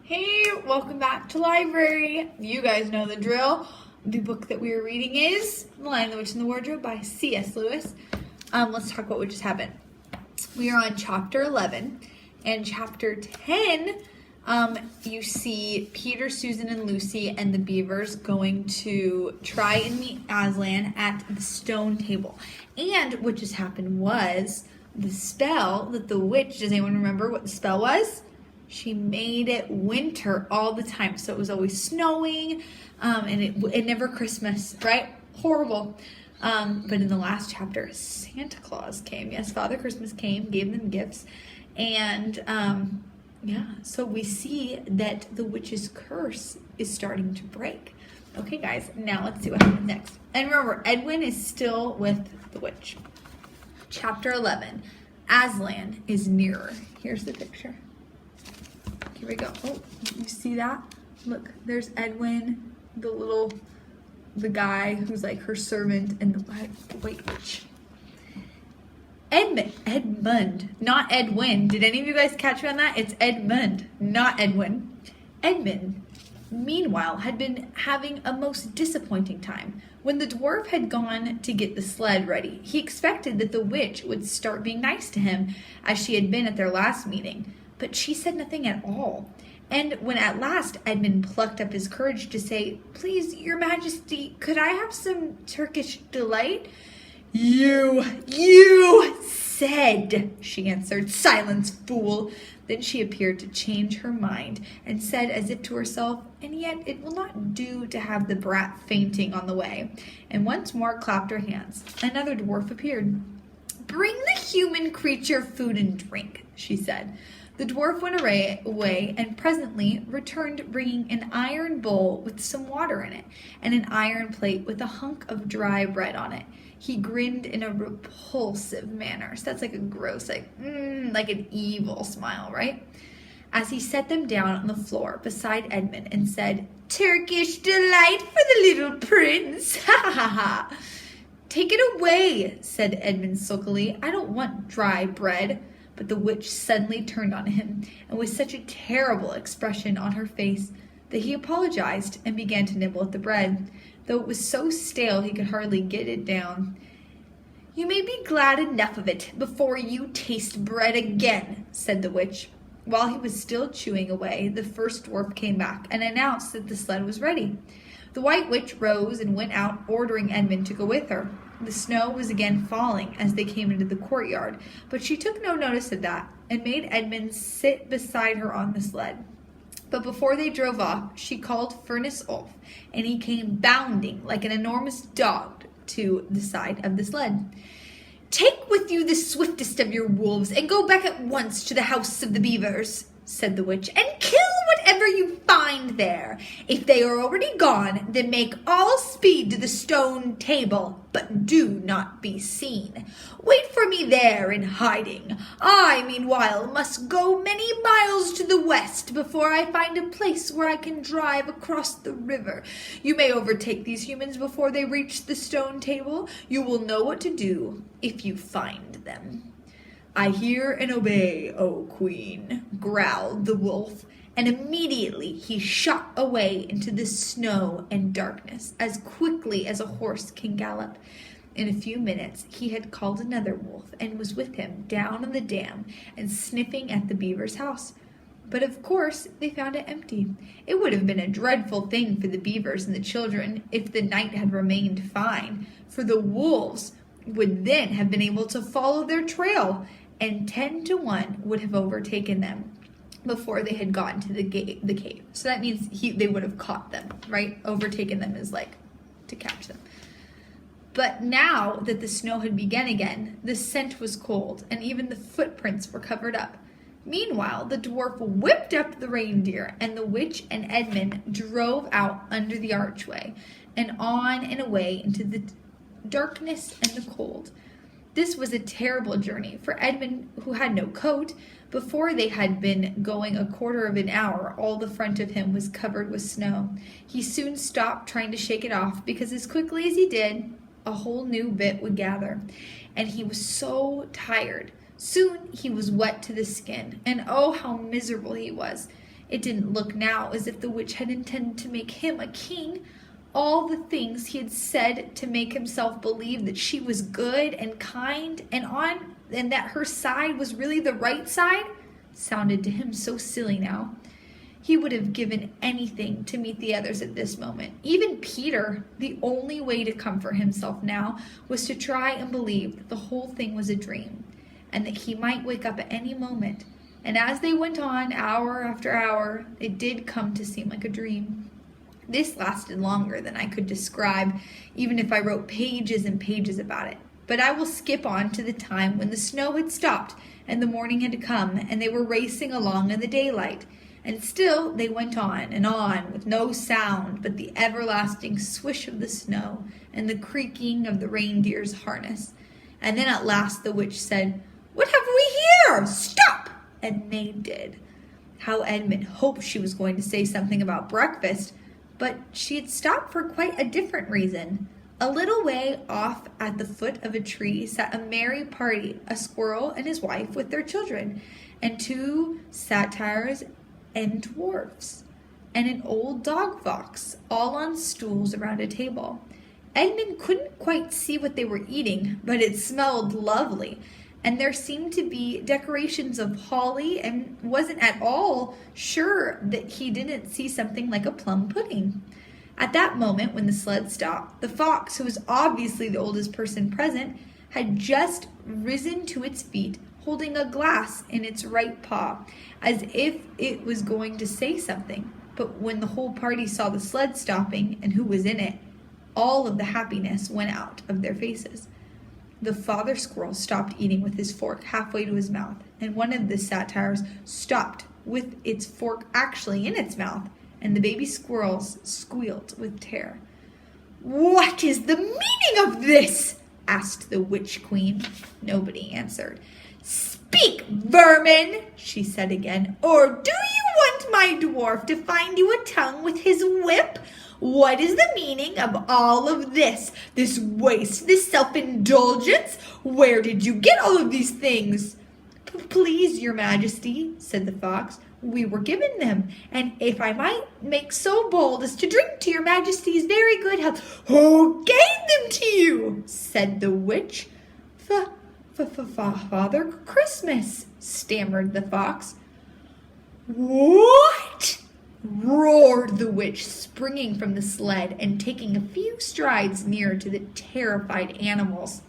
Hey, welcome back to library. You guys know the drill. The book that we are reading is The Lion, the Witch, and the Wardrobe by C.S. Lewis. Let's talk about what just happened. We are on chapter 11, and chapter 10, you see Peter, Susan, and Lucy and the beavers going to try and meet Aslan at the stone table. And what just happened was the spell that the witch, does anyone remember what the spell was? She made it winter all the time. So it was always snowing, and it never Christmas, right? Horrible. But in the last chapter, Santa Claus came. Yes, Father Christmas came, gave them gifts. And so we see that the witch's curse is starting to break. Okay, guys, now let's see what happens next. And remember, Edwin is still with the witch. Chapter 11, Aslan is nearer. Here's the picture. Here we go. Oh, you see that? Look, there's Edwin, the guy who's like her servant, and the white witch. Edmund, not Edwin. Did any of you guys catch me on that? It's Edmund, not Edwin. Edmund, meanwhile, had been having a most disappointing time. When the dwarf had gone to get the sled ready, he expected that the witch would start being nice to him, as she had been at their last meeting. But she said nothing at all. And when at last Edmund plucked up his courage to say, "Please, your majesty, could I have some Turkish delight?" You said, she answered. "Silence, fool." Then she appeared to change her mind and said as if to herself, "And yet it will not do to have the brat fainting on the way," and once more clapped her hands. Another dwarf appeared. "Bring the human creature food and drink," she said. The dwarf went away and presently returned bringing an iron bowl with some water in it and an iron plate with a hunk of dry bread on it. He grinned in a repulsive manner. So that's like a gross, like an evil smile, right? As he set them down on the floor beside Edmund and said, "Turkish delight for the little prince, ha ha ha." "Take it away," said Edmund sulkily. "I don't want dry bread." But the witch suddenly turned on him, and with such a terrible expression on her face that he apologized and began to nibble at the bread, though it was so stale he could hardly get it down. "You may be glad enough of it before you taste bread again," said the witch. While he was still chewing away, the first dwarf came back and announced that the sled was ready. The white witch rose and went out, ordering Edmund to go with her. The snow was again falling as they came into the courtyard, but she took no notice of that and made Edmund sit beside her on the sled. But before they drove off, she called Furnace Ulf, and he came bounding like an enormous dog to the side of the sled. "Take with you the swiftest of your wolves and go back at once to the house of the beavers," said the witch, "and kill whatever you find there. If they are already gone, then make all speed to the stone table, but do not be seen. Wait for me there in hiding. I, meanwhile, must go many miles to the west before I find a place where I can drive across the river. You may overtake these humans before they reach the stone table. You will know what to do if you find them." "I hear and obey, O queen," growled the wolf, and immediately he shot away into the snow and darkness as quickly as a horse can gallop. In a few minutes he had called another wolf and was with him down on the dam and sniffing at the beaver's house. But of course they found it empty. It would have been a dreadful thing for the beavers and the children if the night had remained fine, for the wolves would then have been able to follow their trail, and 10 to 1 would have overtaken them before they had gotten to the cave. So that means they would have caught them, right? Overtaken them is like to catch them. But now that the snow had begun again, the scent was cold, and even the footprints were covered up. Meanwhile, the dwarf whipped up the reindeer, and the witch and Edmund drove out under the archway, and on and away into the darkness and the cold. This was a terrible journey for Edmund, who had no coat. Before they had been going a quarter of an hour, all the front of him was covered with snow. He soon stopped trying to shake it off, because as quickly as he did, a whole new bit would gather, and he was so tired. Soon he was wet to the skin, and oh, how miserable he was. It didn't look now as if the witch had intended to make him a king. All the things he had said to make himself believe that she was good and kind and that her side was really the right side sounded to him so silly now. He would have given anything to meet the others at this moment. Even Peter, the only way to comfort himself now was to try and believe that the whole thing was a dream and that he might wake up at any moment. And as they went on, hour after hour, it did come to seem like a dream. This lasted longer than I could describe, even if I wrote pages and pages about it. But I will skip on to the time when the snow had stopped and the morning had come and they were racing along in the daylight. And still they went on with no sound but the everlasting swish of the snow and the creaking of the reindeer's harness. And then at last the witch said, "What have we here? Stop!" And they did. How Edmund hoped she was going to say something about breakfast, but she had stopped for quite a different reason. A little way off at the foot of a tree sat a merry party, a squirrel and his wife with their children, and 2 satyrs and dwarfs, and an old dog fox, all on stools around a table. Edmund couldn't quite see what they were eating, but it smelled lovely, and there seemed to be decorations of holly, and wasn't at all sure that he didn't see something like a plum pudding. At that moment, when the sled stopped, the fox, who was obviously the oldest person present, had just risen to its feet, holding a glass in its right paw, as if it was going to say something. But when the whole party saw the sled stopping and who was in it, all of the happiness went out of their faces. The father squirrel stopped eating with his fork halfway to his mouth, and one of the satyrs stopped with its fork actually in its mouth, and the baby squirrels squealed with terror. "What is the meaning of this?" asked the witch queen. Nobody answered. "Speak, vermin," she said again, "or do you want my dwarf to find you a tongue with his whip? What is the meaning of all of this? This waste, this self-indulgence? Where did you get all of these things?" "Please, your majesty," said the fox, "we were given them, and if I might make so bold as to drink to your majesty's very good health." "Who gave them to you?" said the witch. "Father Christmas," stammered the fox. "What?" roared the witch, springing from the sled and taking a few strides nearer to the terrified animals.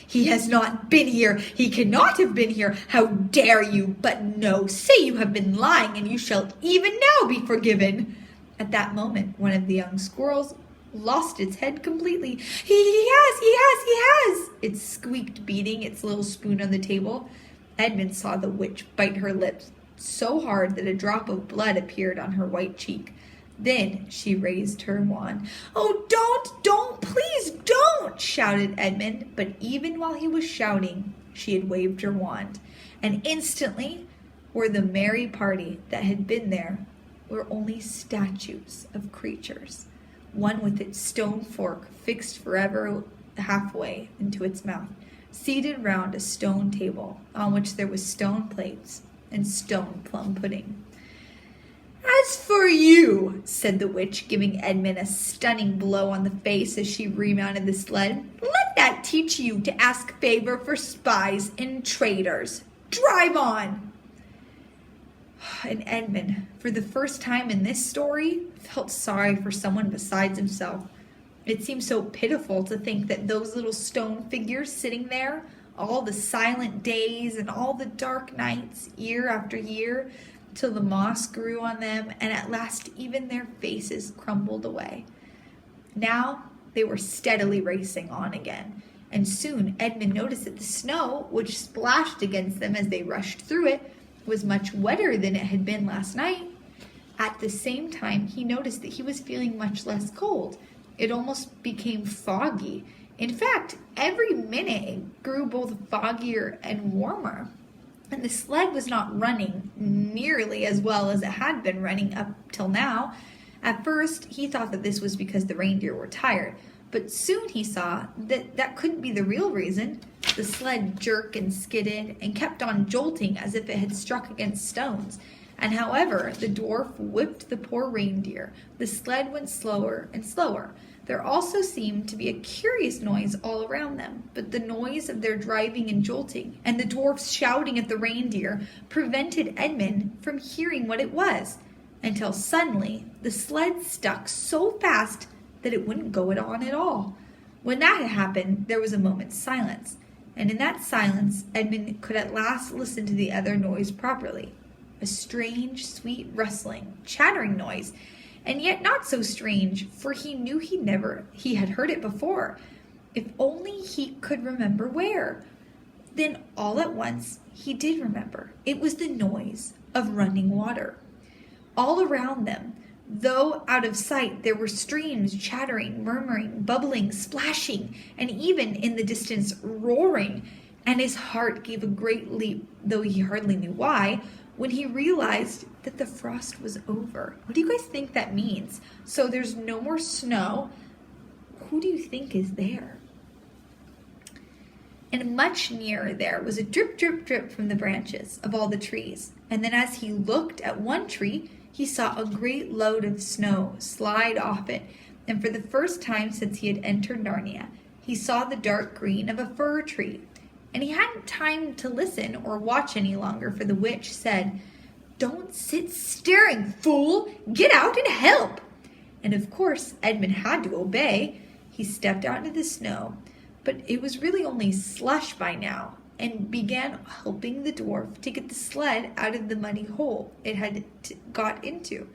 "He has not been here. He cannot have been here. How dare you? But no, say you have been lying, and you shall even now be forgiven." At that moment, one of the young squirrels lost its head completely. He has, it squeaked, beating its little spoon on the table. Edmund saw the witch bite her lips so hard that a drop of blood appeared on her white cheek. Then she raised her wand. "Oh, don't, please don't," shouted Edmund. But even while he was shouting, she had waved her wand, and instantly where the merry party that had been there were only statues of creatures, one with its stone fork fixed forever halfway into its mouth, seated round a stone table on which there was stone plates and stone plum pudding. "As for you," said the witch, giving Edmund a stunning blow on the face as she remounted the sled, "let that teach you to ask favor for spies and traitors. Drive on." And Edmund, for the first time in this story, felt sorry for someone besides himself. It seemed so pitiful to think that those little stone figures sitting there, all the silent days and all the dark nights, year after year, till the moss grew on them, and at last even their faces crumbled away. Now they were steadily racing on again, and soon Edmund noticed that the snow, which splashed against them as they rushed through it, was much wetter than it had been last night. At the same time, he noticed that he was feeling much less cold. It almost became foggy. In fact, every minute it grew both foggier and warmer. And the sled was not running nearly as well as it had been running up till now. At first, he thought that this was because the reindeer were tired, but soon he saw that that couldn't be the real reason. The sled jerked and skidded and kept on jolting as if it had struck against stones, And however the dwarf whipped the poor reindeer, the sled went slower and slower. There also seemed to be a curious noise all around them, but the noise of their driving and jolting, and the dwarfs shouting at the reindeer, prevented Edmund from hearing what it was, until suddenly the sled stuck so fast that it wouldn't go on at all. When that had happened, there was a moment's silence, and in that silence Edmund could at last listen to the other noise properly. A strange, sweet rustling, chattering noise, and yet not so strange, for he knew he had heard it before. If only he could remember where. Then all at once he did remember. It was the noise of running water. All around them, though out of sight, there were streams chattering, murmuring, bubbling, splashing, and even in the distance roaring. And his heart gave a great leap, though he hardly knew why, when he realized that the frost was over. What do you guys think that means? So there's no more snow. Who do you think is there? And much nearer there was a drip, drip, drip from the branches of all the trees. And then as he looked at one tree, he saw a great load of snow slide off it. And for the first time since he had entered Narnia, he saw the dark green of a fir tree. And he hadn't time to listen or watch any longer, for the witch said, "Don't sit staring, fool! Get out and help!" And of course, Edmund had to obey. He stepped out into the snow, but it was really only slush by now, and began helping the dwarf to get the sled out of the muddy hole it had got into.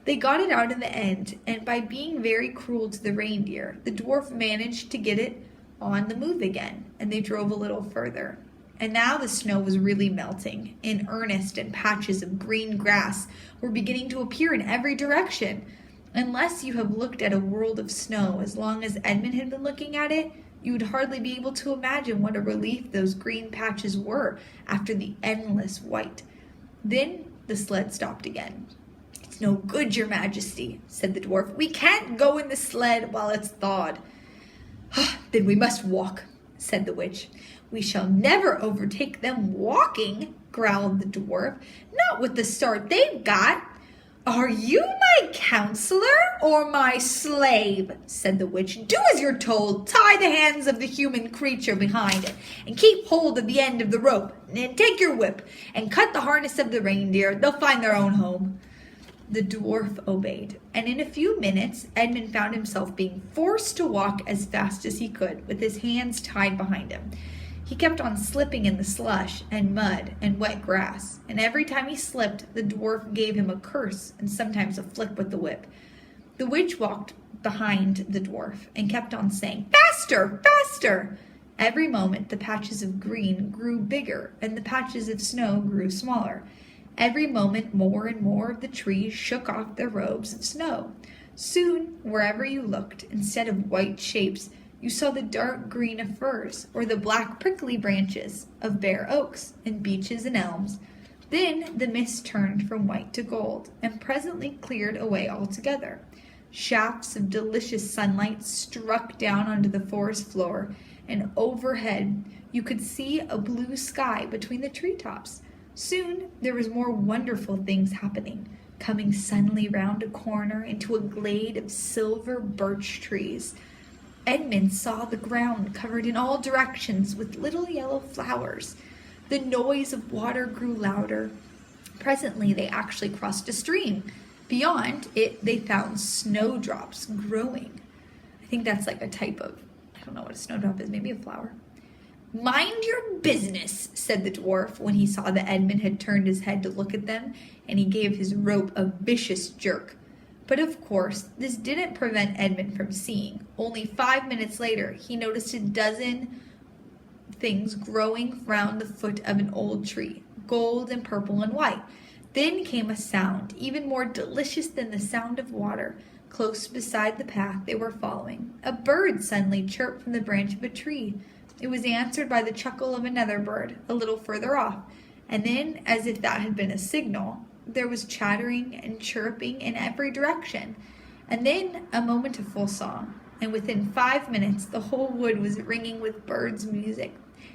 They got it out in the end, and by being very cruel to the reindeer, the dwarf managed to get it on the move again, and they drove a little further. And now the snow was really melting in earnest, and patches of green grass were beginning to appear in every direction. Unless you have looked at a world of snow as long as Edmund had been looking at it, you would hardly be able to imagine what a relief those green patches were after the endless white. Then the sled stopped again. "It's no good, your majesty," said the dwarf. "We can't go in the sled while it's thawed." "Then we must walk," said the witch. "We shall never overtake them walking," growled the dwarf. "Not with the start they've got." "Are you my counselor or my slave?" said the witch. "Do as you're told. Tie the hands of the human creature behind it, and keep hold of the end of the rope. And take your whip, and cut the harness of the reindeer. They'll find their own home." The dwarf obeyed, and in a few minutes Edmund found himself being forced to walk as fast as he could, with his hands tied behind him. He kept on slipping in the slush and mud and wet grass, and every time he slipped, the dwarf gave him a curse and sometimes a flick with the whip. The witch walked behind the dwarf and kept on saying, "Faster, faster!" Every moment the patches of green grew bigger and the patches of snow grew smaller. Every moment more and more of the trees shook off their robes of snow. Soon, wherever you looked, instead of white shapes, you saw the dark green of firs, or the black prickly branches of bare oaks and beeches and elms. Then the mist turned from white to gold, and presently cleared away altogether. Shafts of delicious sunlight struck down onto the forest floor, and overhead you could see a blue sky between the treetops. Soon there was more wonderful things happening, coming suddenly round a corner into a glade of silver birch trees. Edmund saw the ground covered in all directions with little yellow flowers. The noise of water grew louder. Presently they actually crossed a stream. Beyond it they found snowdrops growing. I think that's like a type of, I don't know what a snowdrop is, maybe a flower. "Mind your business," said the dwarf when he saw that Edmund had turned his head to look at them, and he gave his rope a vicious jerk. But of course, this didn't prevent Edmund from seeing. Only 5 minutes later, he noticed a dozen things growing round the foot of an old tree, gold and purple and white. Then came a sound, even more delicious than the sound of water. Close beside the path they were following, a bird suddenly chirped from the branch of a tree. It was answered by the chuckle of another bird a little further off, and then, as if that had been a signal, there was chattering and chirping in every direction, and then a moment of full song, and within 5 minutes the whole wood was ringing with birds' music,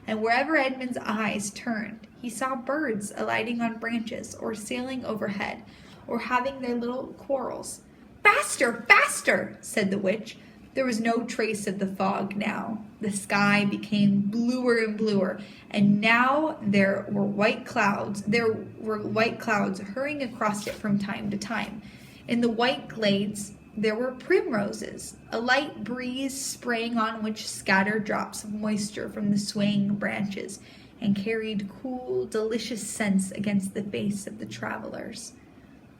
and wherever Edmund's eyes turned, He saw birds alighting on branches or sailing overhead or having their little quarrels. "Faster, faster," said the witch. There was no trace of the fog now. The sky became bluer and bluer, and now there were white clouds. There were white clouds hurrying across it from time to time. In the white glades, there were primroses, a light breeze spraying on which scattered drops of moisture from the swaying branches and carried cool, delicious scents against the face of the travelers.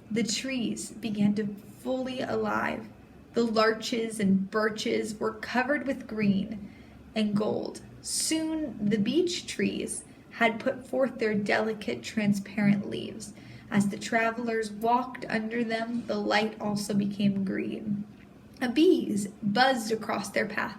The trees began to fully alive. The larches and birches were covered with green and gold. Soon the beech trees had put forth their delicate, transparent leaves. As the travelers walked under them, the light also became green. Bees buzzed across their path.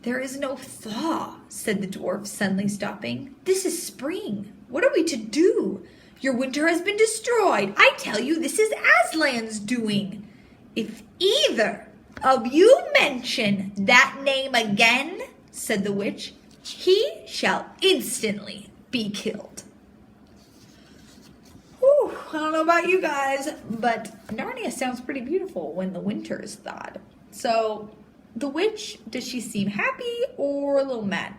"There is no thaw," said the dwarf, suddenly stopping. "This is spring. What are we to do? Your winter has been destroyed. I tell you, this is Aslan's doing. If either of you mention that name again," said the witch, "he shall instantly be killed." Whew, I don't know about you guys, but Narnia sounds pretty beautiful when the winter is thawed. So the witch, does she seem happy or a little mad?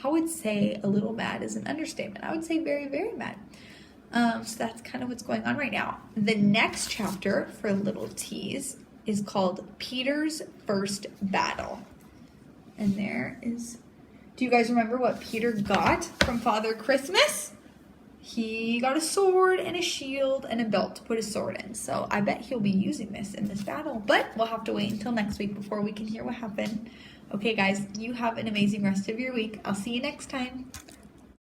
I would say a little mad is an understatement. I would say very, very mad. So that's kind of what's going on right now. The next chapter for Little Tease is called Peter's First Battle. And there is, do you guys remember what Peter got from Father Christmas? He got a sword and a shield and a belt to put his sword in. So I bet he'll be using this in this battle. But we'll have to wait until next week before we can hear what happened. Okay, guys, you have an amazing rest of your week. I'll see you next time.